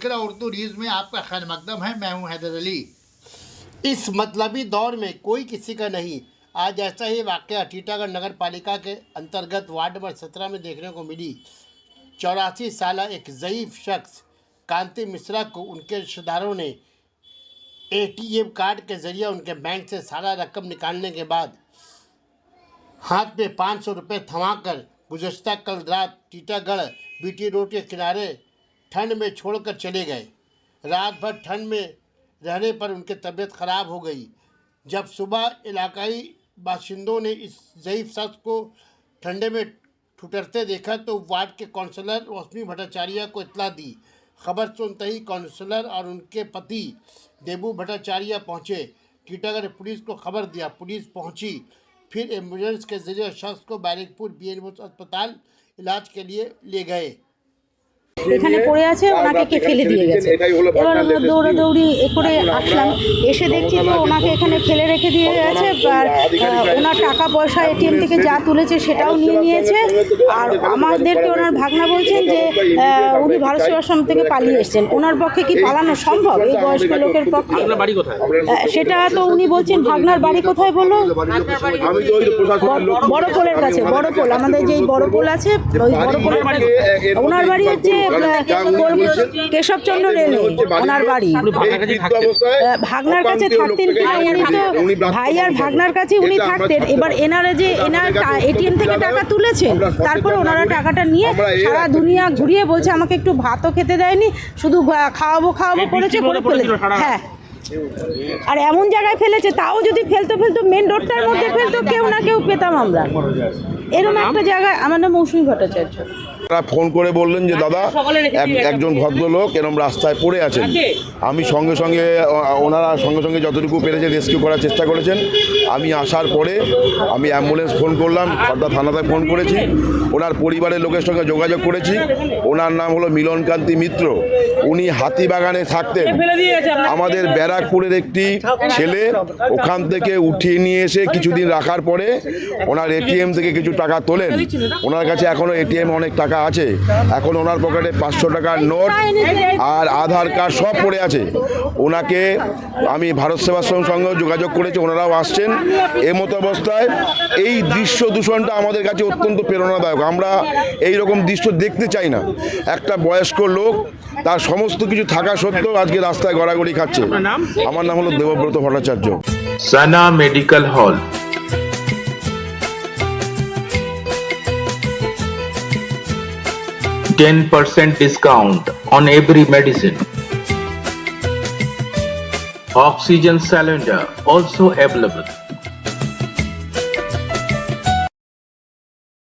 इकरा Urdu news में आपका खैर मकदम है। मैं हूं हैदर अली। इस मतलबी दौर में कोई किसी का नहीं। आज ऐसा ही वाक़या टीटागढ़ नगर पालिका के अंतर्गत वार्ड नंबर 17 में देखने को मिली। 84 साल एक ज़ईफ़ शख्स कांति मिश्रा को उनके रिश्तेदारों ने एटीएम कार्ड के ज़रिए उनके बैंक से सारा रकम निकालने के बाद हाथ में 500 रुपये थमाकर गुज़श्ता कल रात टीटागढ़ बीटी रोड के किनारे ठंड में छोड़कर चले गए। रात भर ठंड में रहने पर उनकी तबीयत ख़राब हो गई। जब सुबह इलाकाई बाशिंदों ने इस ज़ईफ़ शख्स को ठंडे में ठुठरते देखा तो वार्ड के काउंसलर रोशनी भट्टाचार्य को इत्तला दी। खबर सुनते ही काउंसलर और उनके पति देबू भट्टाचार्य पहुंचे। टीटागढ़ पुलिस को खबर दिया, पुलिस पहुंची, फिर एम्बुलेंस के जरिए शख्स को बैरकपुर बीएनएमएस अस्पताल इलाज के लिए ले गए। এখানে পড়ে আছে, ওনাকে কে ফেলে দিয়ে গেছে। এবার আমরা দৌড়াদৌড়ি করে আসলাম, এসে দেখছি তো ওনাকে এখানে ফেলে রেখে দিয়ে গেছে। আর ওনার টাকা পয়সা এটিএম থেকে যা তুলেছে সেটাও নিয়ে নিয়েছে। আর আমাদেরকে ওনার ভাগনা বলছেন যে উনি ভারত সেবাশ্রম থেকে পালিয়ে এসেছেন। ওনার পক্ষে কি পালানো সম্ভব এই বয়স্ক লোকের পক্ষে? সেটা তো উনি বলছেন। ভাগনার বাড়ি কোথায় বললো? বড় পোলের কাছে। বড় পোল, আমাদের যেই বড় পোল আছে ওই বড় পোলের কাছে ওনার বাড়ি হচ্ছে কেশবচন্দ্র রেলে। ওনার বাড়ি ভাগনার কাছে থাকতেন কি উনি তো ভাই আর ভাগনার কাছে উনি থাকতেন। এবার এনারা যে এনার এটিএম থেকে টাকা তুলেছেন, তারপরে ওনারা টাকাটা নিয়ে সারা দুনিয়া ঘুরিয়ে বলছে আমাকে একটু ভাতও খেতে দেয়নি, শুধু খাওয়াবো করেছে, করে ফেলেছে। হ্যাঁ, আর এমন জায়গায় ফেলেছে, তাও যদি ফেলতো মেন রোডটার মধ্যে ফেলতো, কেউ না কেউ পেতাম আমরা। এরকম একটা জায়গায়। আমার নাম মৌসুমী ভট্টাচার্য। ফোন করে বললেন যে দাদা একজন ভদ্রলোক এরকম রাস্তায় পড়ে আছেন। আমি সঙ্গে সঙ্গে ওনারা সঙ্গে যতটুকু পেরেছে রেস্কিউ করার চেষ্টা করেছেন। আমি আসার পরে আমি অ্যাম্বুলেন্স ফোন করলাম, খড়দা থানাতে ফোন করেছি, ওনার পরিবারের লোকের সঙ্গে যোগাযোগ করেছি। ওনার নাম হলো মিলনকান্তি মিত্র। উনি হাতিবাগানে থাকতেন। আমাদের ব্যারাকপুরের একটি ছেলে ওখান থেকে উঠিয়ে নিয়ে এসে কিছুদিন রাখার পরে ওনার এটিএম থেকে কিছু টাকা তোলেন। ওনার কাছে এখনও এটিএম অনেক টাকা আছে। এখন ওনার পকেটে 500 টাকার নোট আর আধার কার্ড সব পড়ে আছে। ওনাকে আমি ভারত সেবাশ্রম সঙ্গে যোগাযোগ করেছি, ওনারাও আসছেন। এই মতো অবস্থায় এই দৃশ্য দূষণটা আমাদের কাছে অত্যন্ত প্রেরণাদায়ক। আমরা এই রকম দৃশ্য দেখতে চাই না। একটা বয়স্ক লোক তার সমস্ত কিছু থাকা সত্ত্বেও আজকে রাস্তায় গড়াগড়ি খাচ্ছে। আমার নাম হলো দেবব্রত ভট্টাচার্য। সানা medical hall, 10% discount on every medicine. Oxygen cylinder also available.